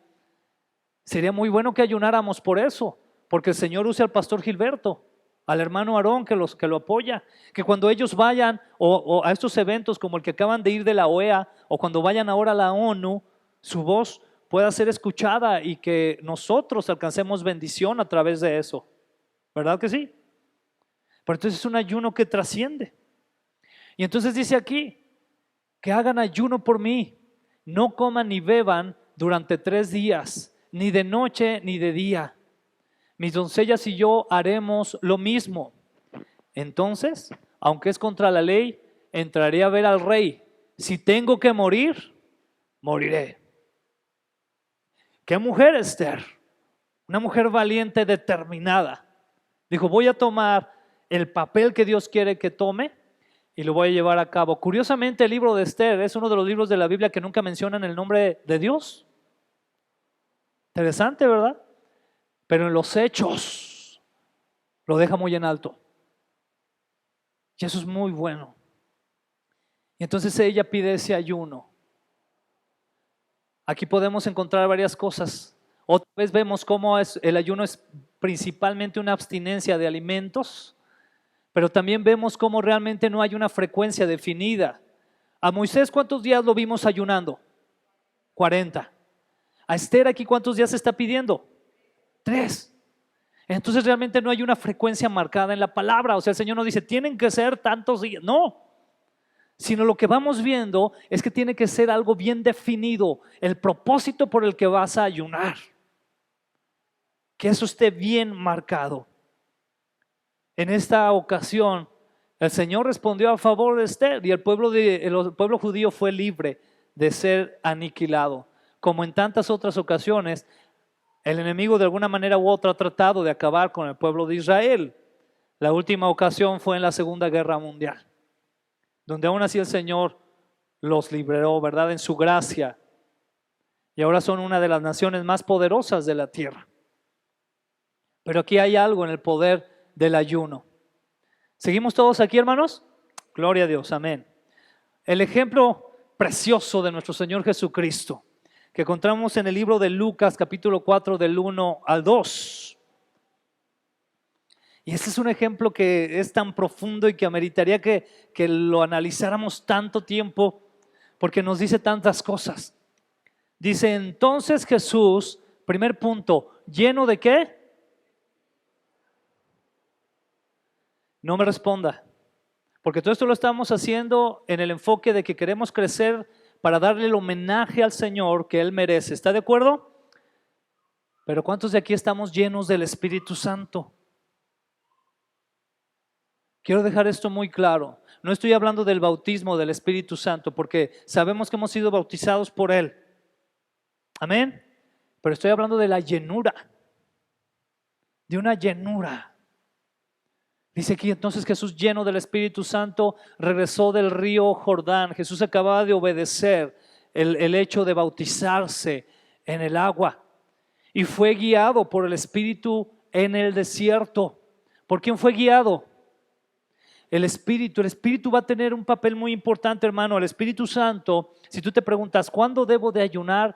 Sería muy bueno que ayunáramos por eso, porque el Señor use al pastor Gilberto, al hermano Aarón que lo apoya, que cuando ellos vayan o a estos eventos como el que acaban de ir de la OEA o cuando vayan ahora a la ONU, su voz pueda ser escuchada y que nosotros alcancemos bendición a través de eso. ¿Verdad que sí? Pero entonces es un ayuno que trasciende. Y entonces dice aquí, que hagan ayuno por mí, no coman ni beban durante 3 días, ni de noche ni de día. Mis doncellas y yo haremos lo mismo. Entonces, aunque es contra la ley, entraré a ver al rey. Si tengo que morir, moriré. ¿Qué mujer, Esther? Una mujer valiente, determinada. Dijo, voy a tomar el papel que Dios quiere que tome y lo voy a llevar a cabo. Curiosamente, el libro de Esther es uno de los libros de la Biblia que nunca mencionan el nombre de Dios. Interesante, ¿verdad? Pero en los hechos lo deja muy en alto. Y eso es muy bueno. Y entonces ella pide ese ayuno. Aquí podemos encontrar varias cosas. Otra vez vemos cómo el ayuno es principalmente una abstinencia de alimentos, pero también vemos cómo realmente no hay una frecuencia definida. A Moisés, ¿cuántos días lo vimos ayunando? 40. A Esther aquí, ¿cuántos días se está pidiendo? 3. Entonces realmente no hay una frecuencia marcada en la palabra. O sea, el Señor no dice, tienen que ser tantos días. No. Sino lo que vamos viendo es que tiene que ser algo bien definido, el propósito por el que vas a ayunar, que eso esté bien marcado. En esta ocasión el Señor respondió a favor de Esther y el pueblo judío fue libre de ser aniquilado. Como en tantas otras ocasiones, el enemigo de alguna manera u otra ha tratado de acabar con el pueblo de Israel. La última ocasión fue en la Segunda Guerra Mundial, donde aún así el Señor los libró, ¿verdad? En su gracia. Y ahora son una de las naciones más poderosas de la tierra. Pero aquí hay algo en el poder del ayuno. ¿Seguimos todos aquí, hermanos? Gloria a Dios, amén. El ejemplo precioso de nuestro Señor Jesucristo, que encontramos en el libro de Lucas, capítulo 4, del 1 al 2. Y este es un ejemplo que es tan profundo y que ameritaría que lo analizáramos tanto tiempo, porque nos dice tantas cosas. Dice, entonces Jesús, primer punto, ¿lleno de qué? No me responda, porque todo esto lo estamos haciendo en el enfoque de que queremos crecer para darle el homenaje al Señor que Él merece. ¿Está de acuerdo? Pero ¿cuántos de aquí estamos llenos del Espíritu Santo? Quiero dejar esto muy claro. No estoy hablando del bautismo del Espíritu Santo, porque sabemos que hemos sido bautizados por Él. Amén. Pero estoy hablando de la llenura, de una llenura. Dice aquí entonces Jesús, lleno del Espíritu Santo, regresó del río Jordán. Jesús acababa de obedecer el hecho de bautizarse en el agua y fue guiado por el Espíritu en el desierto. ¿Por quién fue guiado? El Espíritu va a tener un papel muy importante, hermano. El Espíritu Santo, si tú te preguntas, ¿cuándo debo de ayunar?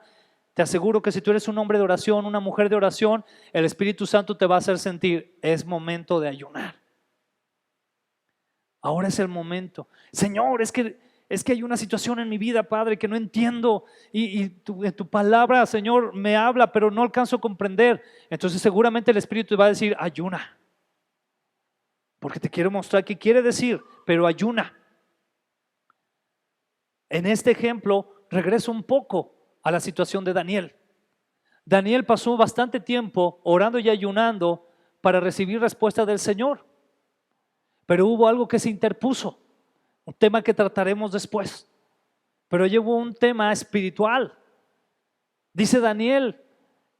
Te aseguro que si tú eres un hombre de oración, una mujer de oración, el Espíritu Santo te va a hacer sentir, es momento de ayunar. Ahora es el momento. Señor, es que hay una situación en mi vida, Padre, que no entiendo y tu palabra, Señor, me habla, pero no alcanzo a comprender. Entonces seguramente el Espíritu te va a decir, ayuna. porque te quiero mostrar qué quiere decir, pero ayuna. En este ejemplo, regreso un poco a la situación de Daniel. Daniel pasó bastante tiempo orando y ayunando para recibir respuesta del Señor, pero hubo algo que se interpuso, un tema que trataremos después, pero llevó un tema espiritual. Dice Daniel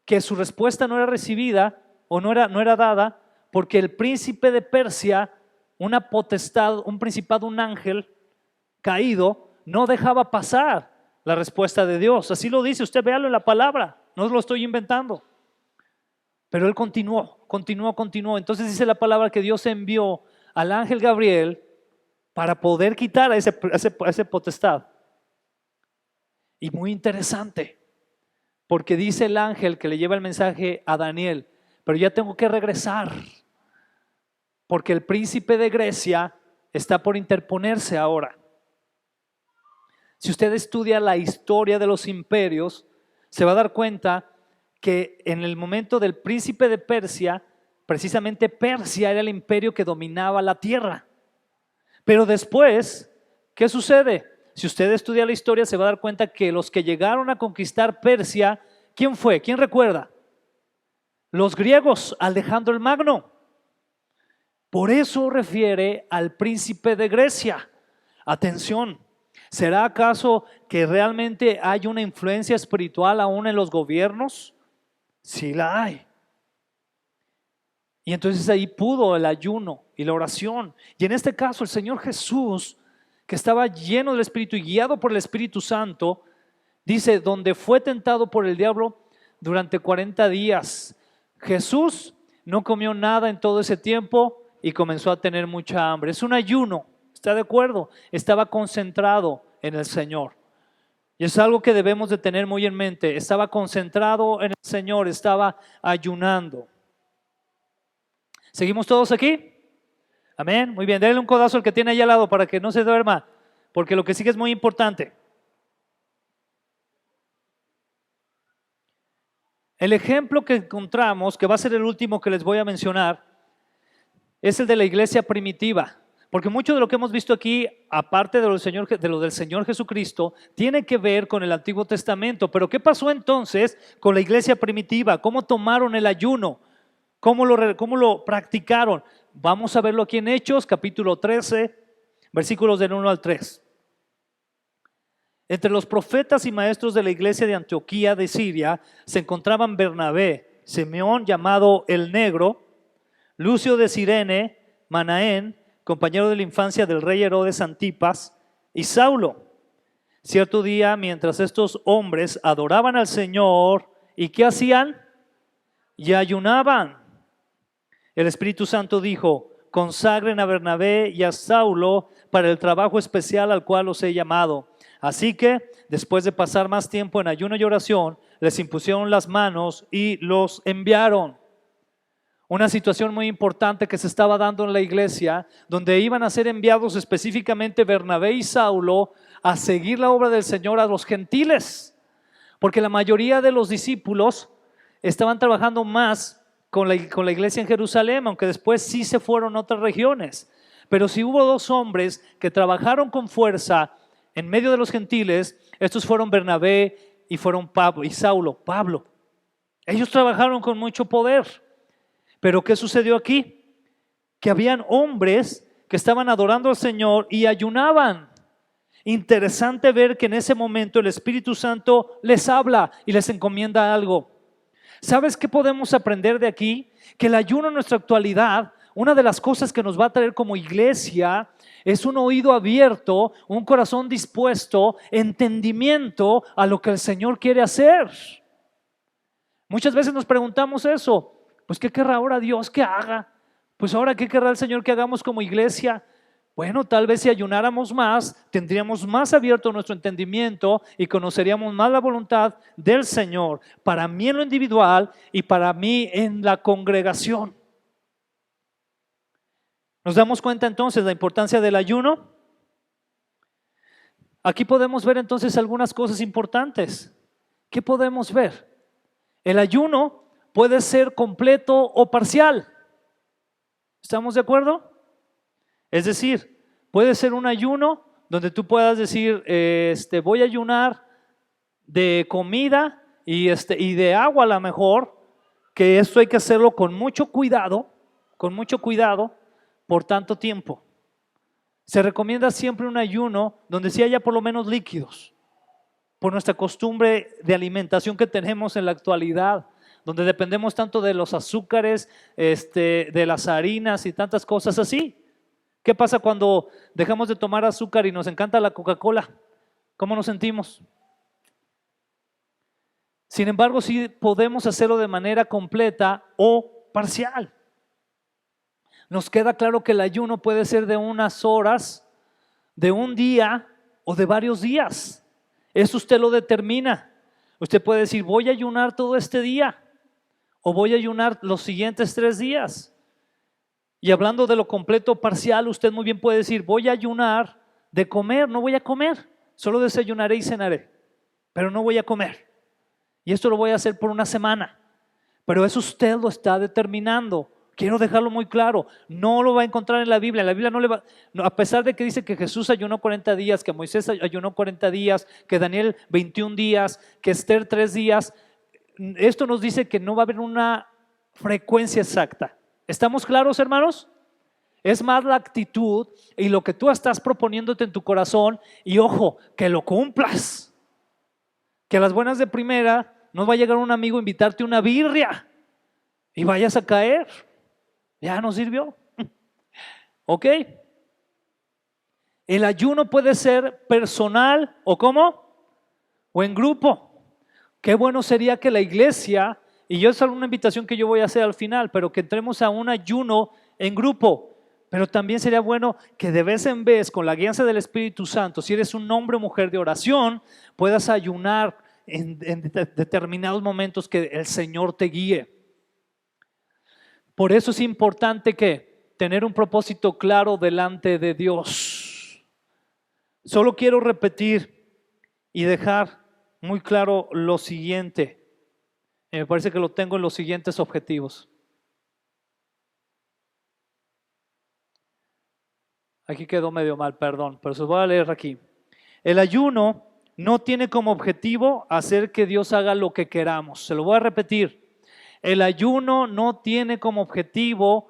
que su respuesta no era recibida o no era dada porque el príncipe de Persia, una potestad, un principado, un ángel caído, no dejaba pasar la respuesta de Dios. Así lo dice, usted véalo en la palabra, no lo estoy inventando. Pero él continuó. Entonces dice la palabra que Dios envió al ángel Gabriel para poder quitar a ese potestad. Y muy interesante, porque dice el ángel que le lleva el mensaje a Daniel, pero ya tengo que regresar, porque el príncipe de Grecia está por interponerse ahora. Si usted estudia la historia de los imperios, se va a dar cuenta que en el momento del príncipe de Persia, precisamente Persia era el imperio que dominaba la tierra. Pero después, ¿qué sucede? Si usted estudia la historia, se va a dar cuenta que los que llegaron a conquistar Persia, ¿quién fue? ¿Quién recuerda? Los griegos, Alejandro el Magno. Por eso refiere al príncipe de Grecia. Atención, ¿será acaso que realmente hay una influencia espiritual aún en los gobiernos? Sí la hay. Y entonces ahí pudo el ayuno y la oración. Y en este caso el Señor Jesús, que estaba lleno del Espíritu y guiado por el Espíritu Santo, dice, donde fue tentado por el diablo durante 40 días. Jesús no comió nada en todo ese tiempo y comenzó a tener mucha hambre. Es un ayuno, ¿está de acuerdo? Estaba concentrado en el Señor. Y es algo que debemos de tener muy en mente. Estaba concentrado en el Señor, estaba ayunando. ¿Seguimos todos aquí? Amén. Muy bien, denle un codazo al que tiene ahí al lado para que no se duerma, porque lo que sigue es muy importante. El ejemplo que encontramos, que va a ser el último que les voy a mencionar, es el de la iglesia primitiva. Porque mucho de lo que hemos visto aquí, aparte de lo del Señor Jesucristo, tiene que ver con el Antiguo Testamento. Pero ¿qué pasó entonces con la iglesia primitiva? ¿Cómo tomaron el ayuno? ¿Cómo lo practicaron? Vamos a verlo aquí en Hechos, capítulo 13, versículos del 1 al 3. Entre los profetas y maestros de la iglesia de Antioquía de Siria se encontraban Bernabé, Simeón llamado el Negro, Lucio de Cirene, Manaén, compañero de la infancia del rey Herodes Antipas, y Saulo. Cierto día, mientras estos hombres adoraban al Señor, ¿y qué hacían? Y ayunaban. El Espíritu Santo dijo, consagren a Bernabé y a Saulo para el trabajo especial al cual los he llamado. Así que, después de pasar más tiempo en ayuno y oración, les impusieron las manos y los enviaron. Una situación muy importante que se estaba dando en la iglesia, donde iban a ser enviados específicamente Bernabé y Saulo a seguir la obra del Señor a los gentiles, porque la mayoría de los discípulos estaban trabajando más con la iglesia en Jerusalén, aunque después sí se fueron a otras regiones. Pero si hubo dos hombres que trabajaron con fuerza en medio de los gentiles, estos fueron Bernabé y fueron Pablo y Saulo, Pablo. Ellos trabajaron con mucho poder. Pero ¿qué sucedió aquí? Que habían hombres que estaban adorando al Señor y ayunaban. Interesante ver que en ese momento el Espíritu Santo les habla y les encomienda algo. ¿Sabes qué podemos aprender de aquí? Que el ayuno en nuestra actualidad, una de las cosas que nos va a traer como iglesia es un oído abierto, un corazón dispuesto, entendimiento a lo que el Señor quiere hacer. Muchas veces nos preguntamos eso. Pues ¿qué querrá ahora Dios que haga? Pues ahora ¿qué querrá el Señor que hagamos como iglesia? Bueno, tal vez si ayunáramos más, tendríamos más abierto nuestro entendimiento y conoceríamos más la voluntad del Señor, para mí en lo individual y para mí en la congregación. ¿Nos damos cuenta entonces de la importancia del ayuno? Aquí podemos ver entonces algunas cosas importantes. ¿Qué podemos ver? El ayuno puede ser completo o parcial. ¿Estamos de acuerdo? Es decir, puede ser un ayuno donde tú puedas decir, voy a ayunar de comida y de agua a lo mejor, que esto hay que hacerlo con mucho cuidado por tanto tiempo. Se recomienda siempre un ayuno donde sí haya por lo menos líquidos, por nuestra costumbre de alimentación que tenemos en la actualidad, donde dependemos tanto de los azúcares, de las harinas y tantas cosas así. ¿Qué pasa cuando dejamos de tomar azúcar y nos encanta la Coca-Cola? ¿Cómo nos sentimos? Sin embargo, sí podemos hacerlo de manera completa o parcial. Nos queda claro que el ayuno puede ser de unas horas, de un día o de varios días. Eso usted lo determina. Usted puede decir, voy a ayunar todo este día o voy a ayunar los siguientes 3 días. Y hablando de lo completo o parcial, usted muy bien puede decir, voy a ayunar de comer, no voy a comer, solo desayunaré y cenaré, pero no voy a comer. Y esto lo voy a hacer por una semana, pero eso usted lo está determinando. Quiero dejarlo muy claro, no lo va a encontrar en la Biblia no le va, no, a pesar de que dice que Jesús ayunó 40 días, que Moisés ayunó 40 días, que Daniel 21 días, que Esther 3 días, esto nos dice que no va a haber una frecuencia exacta. ¿Estamos claros, hermanos? Es más la actitud y lo que tú estás proponiéndote en tu corazón y ojo, que lo cumplas. Que a las buenas de primera no va a llegar un amigo a invitarte una birria y vayas a caer. Ya no sirvió. ¿Ok? El ayuno puede ser personal o ¿cómo? O en grupo. Qué bueno sería que la iglesia, y yo es una invitación que yo voy a hacer al final, pero que entremos a un ayuno en grupo. Pero también sería bueno que de vez en vez, con la guianza del Espíritu Santo, si eres un hombre o mujer de oración, puedas ayunar en determinados momentos que el Señor te guíe. Por eso es importante que tener un propósito claro delante de Dios. Solo quiero repetir y dejar muy claro lo siguiente. Me parece que lo tengo en los siguientes objetivos. Aquí quedó medio mal, perdón, pero se los voy a leer aquí. El ayuno no tiene como objetivo hacer que Dios haga lo que queramos. Se lo voy a repetir. El ayuno no tiene como objetivo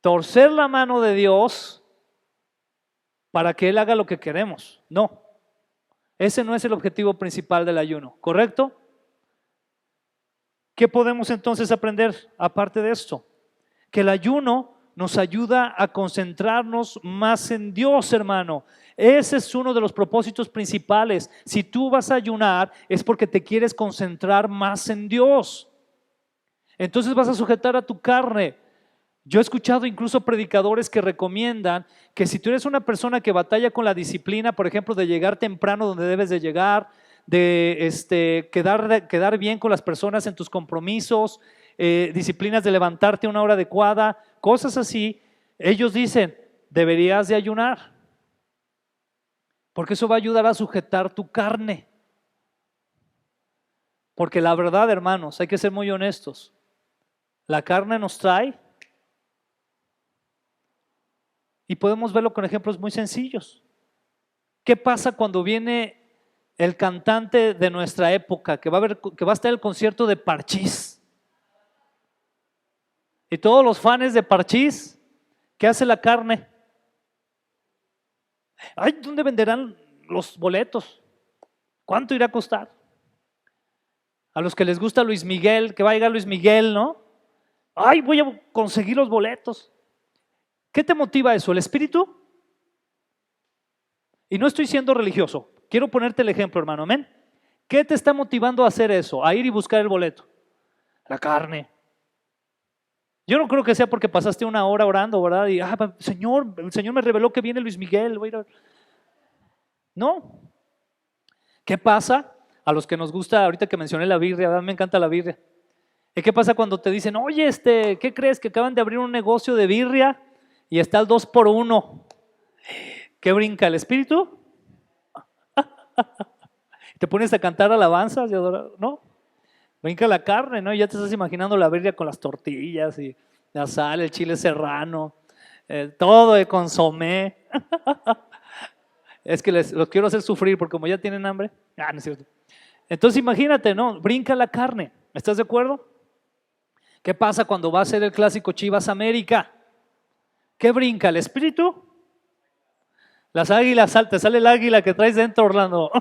torcer la mano de Dios para que Él haga lo que queremos. No, ese no es el objetivo principal del ayuno, ¿correcto? ¿Qué podemos entonces aprender aparte de esto? Que el ayuno nos ayuda a concentrarnos más en Dios, hermano. Ese es uno de los propósitos principales. Si tú vas a ayunar es porque te quieres concentrar más en Dios. Entonces vas a sujetar a tu carne. Yo he escuchado incluso predicadores que recomiendan que si tú eres una persona que batalla con la disciplina, por ejemplo, de llegar temprano donde debes de llegar, de quedar bien con las personas en tus compromisos, disciplinas de levantarte a una hora adecuada, cosas así, ellos dicen, deberías de ayunar, porque eso va a ayudar a sujetar tu carne. Porque la verdad, hermanos, hay que ser muy honestos, la carne nos trae, y podemos verlo con ejemplos muy sencillos. ¿Qué pasa cuando viene el cantante de nuestra época, que va a estar el concierto de Parchís? Y todos los fans de Parchís, ¿qué hace la carne? Ay, ¿dónde venderán los boletos? ¿Cuánto irá a costar? A los que les gusta Luis Miguel, que va a llegar Luis Miguel, ¿no? Ay, voy a conseguir los boletos. ¿Qué te motiva eso? ¿El espíritu? Y no estoy siendo religioso. Quiero ponerte el ejemplo, hermano. Amén. ¿Qué te está motivando a hacer eso? A ir y buscar el boleto. La carne. Yo no creo que sea porque pasaste una hora orando, ¿verdad? Y, Señor, el Señor me reveló que viene Luis Miguel. Voy a ir a... No. ¿Qué pasa? A los que nos gusta, ahorita que mencioné la birria, ¿verdad? Me encanta la birria. ¿Y qué pasa cuando te dicen, oye, ¿qué crees? Que acaban de abrir un negocio de birria y está el 2x1. ¿Qué brinca el espíritu? ¿Te pones a cantar alabanzas y adorar? No. Brinca la carne, ¿no? Y ya te estás imaginando la birria con las tortillas y la sal, el chile serrano, todo de consomé. Es que los quiero hacer sufrir porque como ya tienen hambre. No es cierto. Entonces imagínate, ¿no? Brinca la carne. ¿Estás de acuerdo? ¿Qué pasa cuando va a ser el clásico Chivas América? ¿Qué brinca? ¿El espíritu? Las águilas, te sale el águila que traes dentro, Orlando.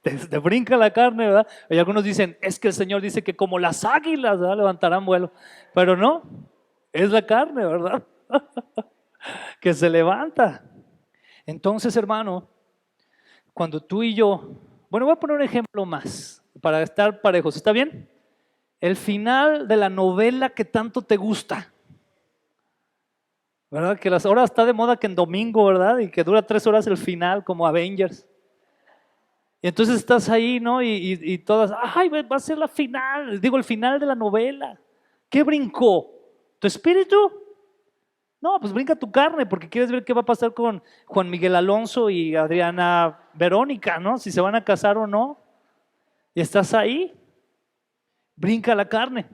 Te brinca la carne, ¿verdad? Y algunos dicen, es que el Señor dice que como las águilas, ¿verdad?, levantarán vuelo. Pero no, es la carne, ¿verdad? Que se levanta. Entonces, hermano, cuando tú y yo, bueno, voy a poner un ejemplo más para estar parejos, ¿está bien? El final de la novela que tanto te gusta, ¿verdad? Que ahora está de moda que en domingo, ¿verdad? Y que dura 3 horas el final, como Avengers. Y entonces estás ahí, ¿no? Y todas, ay, va a ser la final, digo, el final de la novela. ¿Qué brincó? ¿Tu espíritu? No, pues brinca tu carne, porque quieres ver qué va a pasar con Juan Miguel Alonso y Adriana Verónica, ¿no? Si se van a casar o no. Y estás ahí, brinca la carne.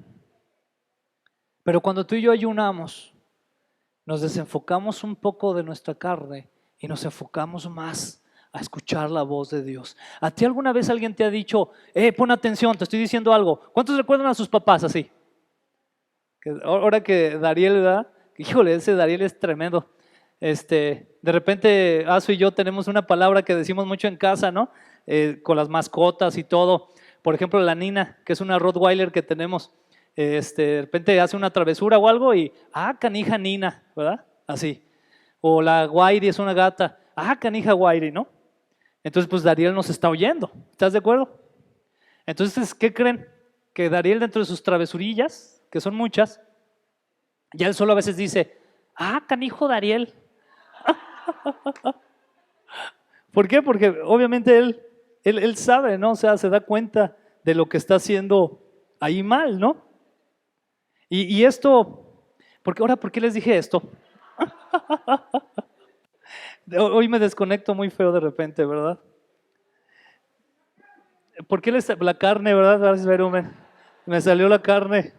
Pero cuando tú y yo ayunamos, nos desenfocamos un poco de nuestra carne y nos enfocamos más a escuchar la voz de Dios. ¿A ti alguna vez alguien te ha dicho, pon atención, te estoy diciendo algo? ¿Cuántos recuerdan a sus papás así? Ahora que Dariel, ¿verdad? Híjole, ese Dariel es tremendo. De repente, Azu y yo tenemos una palabra que decimos mucho en casa, ¿no? Con las mascotas y todo. Por ejemplo, la Nina, que es una Rottweiler que tenemos. De repente hace una travesura o algo y, canija Nina, ¿verdad? Así. O la Guairi es una gata, canija Guairi, ¿no? Entonces, pues Dariel nos está oyendo, ¿estás de acuerdo? Entonces, ¿qué creen? Que Dariel, dentro de sus travesurillas, que son muchas, ya él solo a veces dice, canijo Dariel. ¿Por qué? Porque obviamente él sabe, ¿no? O sea, se da cuenta de lo que está haciendo ahí mal, ¿no? Y esto, ¿por qué les dije esto? Hoy me desconecto muy feo de repente, ¿verdad? ¿Por qué la carne, verdad? Gracias, Verumen. Me salió la carne.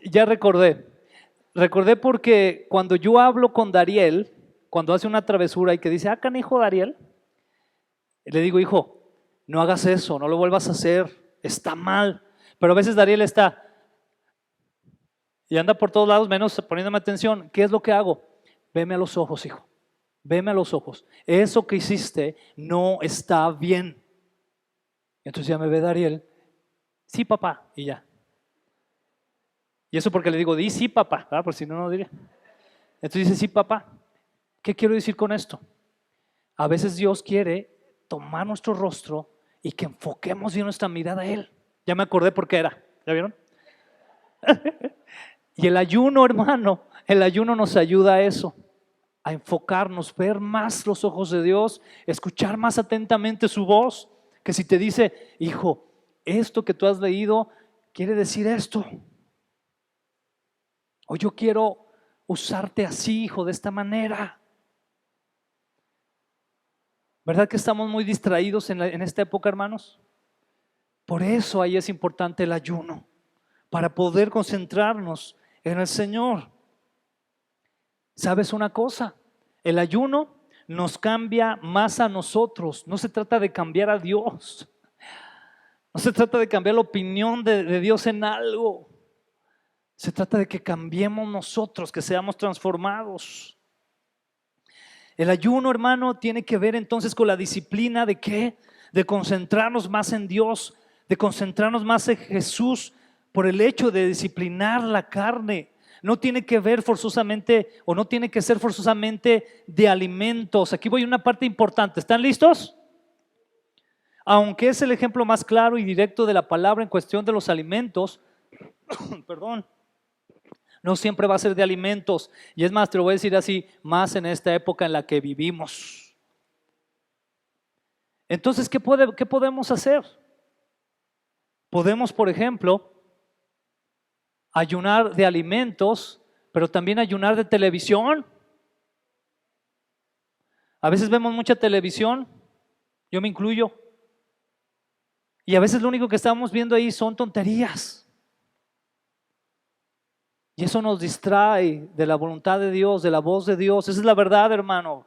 Ya recordé. Recordé porque cuando yo hablo con Dariel, cuando hace una travesura y que dice, canijo Dariel, le digo, hijo, no hagas eso, no lo vuelvas a hacer, está mal. Pero a veces Dariel está y anda por todos lados menos poniéndome atención. ¿Qué es lo que hago? Veme a los ojos, hijo. Veme a los ojos. Eso que hiciste no está bien. Entonces ya me ve Dariel. Sí, papá. Y ya. Y eso porque le digo, di sí, papá. Por si no, no diría. Entonces dice, sí, papá. ¿Qué quiero decir con esto? A veces Dios quiere tomar nuestro rostro y que enfoquemos bien nuestra mirada a Él. Ya me acordé por qué era. ¿Ya vieron? Y el ayuno, hermano, el ayuno nos ayuda a eso, a enfocarnos, ver más los ojos de Dios, escuchar más atentamente su voz, que si te dice, hijo, esto que tú has leído quiere decir esto, o yo quiero usarte así, hijo, de esta manera. ¿Verdad que estamos muy distraídos en esta época, hermanos? Por eso ahí es importante el ayuno, para poder concentrarnos en el Señor. ¿Sabes una cosa? El ayuno nos cambia más a nosotros. No se trata de cambiar a Dios. No se trata de cambiar la opinión de Dios en algo. Se trata de que cambiemos nosotros, que seamos transformados. El ayuno, hermano, tiene que ver entonces con la disciplina de ¿qué? De concentrarnos más en Dios, de concentrarnos más en Jesús por el hecho de disciplinar la carne. No tiene que ver forzosamente o no tiene que ser forzosamente de alimentos. Aquí voy a una parte importante. ¿Están listos? Aunque es el ejemplo más claro y directo de la palabra en cuestión de los alimentos, perdón, no siempre va a ser de alimentos. Y es más, te lo voy a decir así, más en esta época en la que vivimos. Entonces, ¿qué podemos hacer? Podemos, por ejemplo, ayunar de alimentos, pero también ayunar de televisión. A veces vemos mucha televisión, yo me incluyo, y a veces lo único que estamos viendo ahí son tonterías. Y eso nos distrae de la voluntad de Dios, de la voz de Dios. Esa es la verdad, hermano.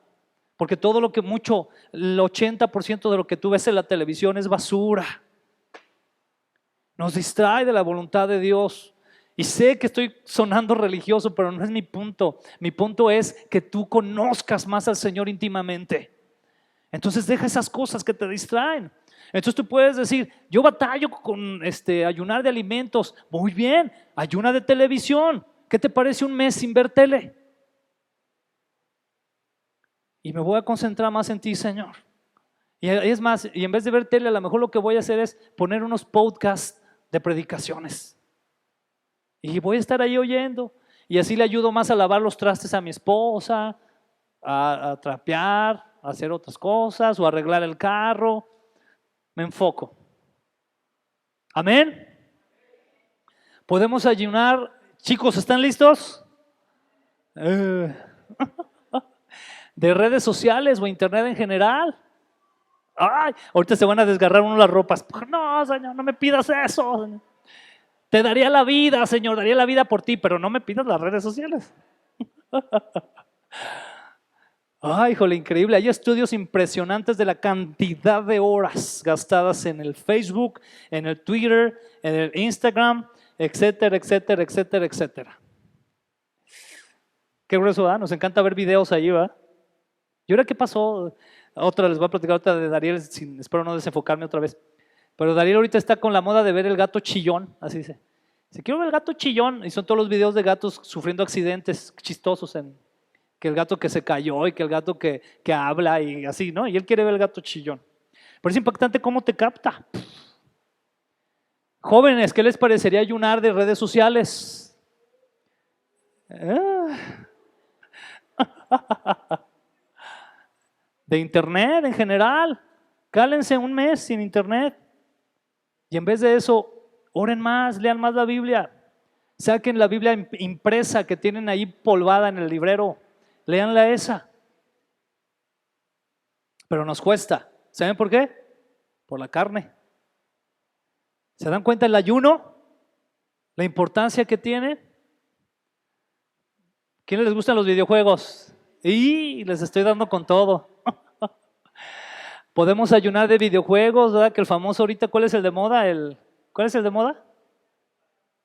Porque todo lo que el 80% de lo que tú ves en la televisión es basura. Nos distrae de la voluntad de Dios. Y sé que estoy sonando religioso, pero no es mi punto. Mi punto es que tú conozcas más al Señor íntimamente. Entonces deja esas cosas que te distraen. Entonces tú puedes decir, yo batallo con ayunar de alimentos. Muy bien, ayuna de televisión. ¿Qué te parece un mes sin ver tele? Y me voy a concentrar más en ti, Señor. Y es más, y en vez de ver tele, a lo mejor lo que voy a hacer es poner unos podcasts de predicaciones. Y voy a estar ahí oyendo. Y así le ayudo más a lavar los trastes a mi esposa, a trapear, a hacer otras cosas o a arreglar el carro. Me enfoco. Amén. Podemos ayunar. Chicos, ¿están listos? De redes sociales o internet en general. Ay, ahorita se van a desgarrar uno las ropas. No, Señor, no me pidas eso, Señor. Te daría la vida, Señor, daría la vida por ti, pero no me pidas las redes sociales. Ay, híjole, increíble. Hay estudios impresionantes de la cantidad de horas gastadas en el Facebook, en el Twitter, en el Instagram, etcétera, etcétera, etcétera, etcétera. Qué grueso, ¿verdad? Nos encanta ver videos ahí, ¿verdad? ¿Y ahora qué pasó? Otra, les voy a platicar otra de Dariel, espero no desenfocarme otra vez. Pero Dariel ahorita está con la moda de ver el gato chillón, así dice. Si quiero ver el gato chillón, y son todos los videos de gatos sufriendo accidentes chistosos, que el gato que se cayó y que el gato que habla y así, ¿no? Y él quiere ver el gato chillón. Pero es impactante cómo te capta. Jóvenes, ¿qué les parecería ayunar de redes sociales? De internet en general. Cálense un mes sin internet. Y en vez de eso, oren más, lean más la Biblia. Saquen la Biblia impresa que tienen ahí polvada en el librero. Léanla esa. Pero nos cuesta. ¿Saben por qué? Por la carne. ¿Se dan cuenta el ayuno? La importancia que tiene. ¿Quiénes les gustan los videojuegos? Y les estoy dando con todo. Podemos ayunar de videojuegos, ¿verdad? Que el famoso ahorita, ¿cuál es el de moda? ¿Cuál es el de moda?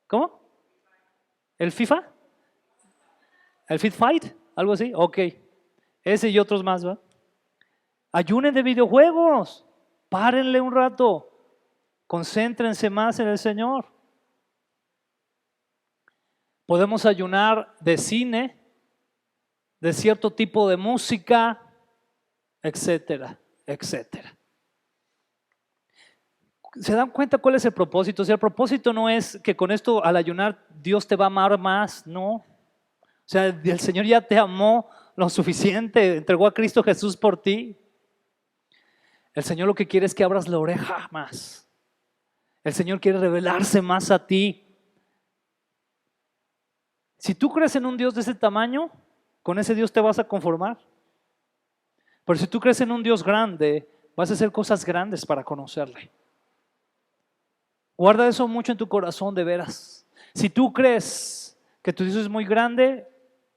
¿Cómo? ¿El FIFA? ¿El Fit Fight? ¿Algo así? Ok. Ese y otros más, ¿verdad? Ayunen de videojuegos. Párenle un rato. Concéntrense más en el Señor. Podemos ayunar de cine, de cierto tipo de música, etcétera, etcétera. ¿Se dan cuenta cuál es el propósito? O sea, el propósito no es que con esto al ayunar Dios te va a amar más, no. O sea, el Señor ya te amó lo suficiente, entregó a Cristo Jesús por ti. El Señor lo que quiere es que abras la oreja más. El Señor quiere revelarse más a ti. Si tú crees en un Dios de ese tamaño, con ese Dios te vas a conformar. Pero si tú crees en un Dios grande, vas a hacer cosas grandes para conocerle. Guarda eso mucho en tu corazón, de veras. Si tú crees que tu Dios es muy grande,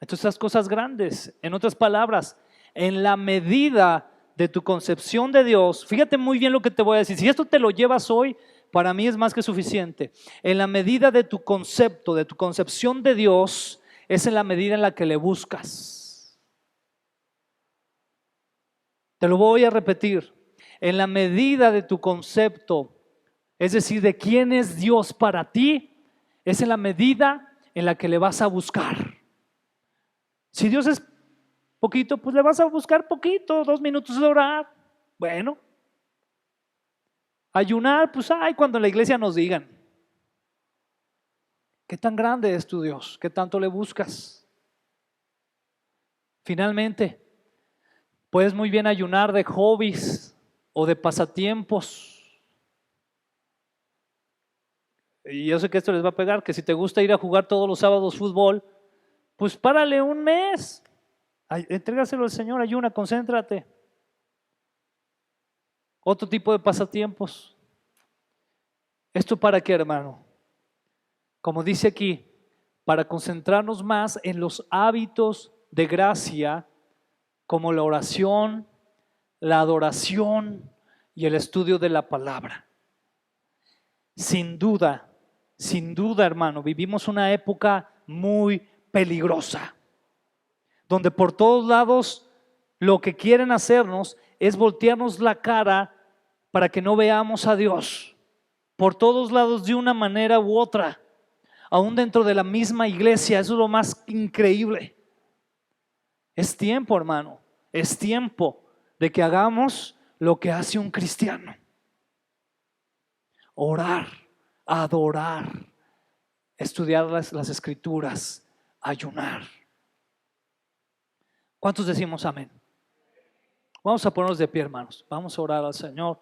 entonces haz cosas grandes. En otras palabras, en la medida de tu concepción de Dios, fíjate muy bien lo que te voy a decir. Si esto te lo llevas hoy, para mí es más que suficiente. En la medida de tu concepto, de tu concepción de Dios, es en la medida en la que le buscas. Te lo voy a repetir. En la medida de tu concepto, es decir, de quién es Dios para ti, es en la medida en la que le vas a buscar. Si Dios es poquito, pues le vas a buscar poquito, 2 minutos de orar. Bueno. Ayunar, pues cuando en la iglesia nos digan. ¿Qué tan grande es tu Dios? ¿Qué tanto le buscas? Finalmente, puedes muy bien ayunar de hobbies o de pasatiempos. Y yo sé que esto les va a pegar, que si te gusta ir a jugar todos los sábados fútbol, pues párale un mes. Entrégaselo al Señor, ayuna, concéntrate. Otro tipo de pasatiempos. ¿Esto para qué, hermano? Como dice aquí, para concentrarnos más en los hábitos de gracia como la oración, la adoración y el estudio de la palabra. Sin duda, hermano, vivimos una época muy peligrosa, donde por todos lados lo que quieren hacernos es voltearnos la cara para que no veamos a Dios. Por todos lados, de una manera u otra, aún dentro de la misma iglesia. Eso es lo más increíble. Es tiempo, hermano, es tiempo de que hagamos lo que hace un cristiano: orar, adorar, estudiar las escrituras, ayunar. ¿Cuántos decimos amén? Vamos a ponernos de pie, hermanos. Vamos a orar al Señor.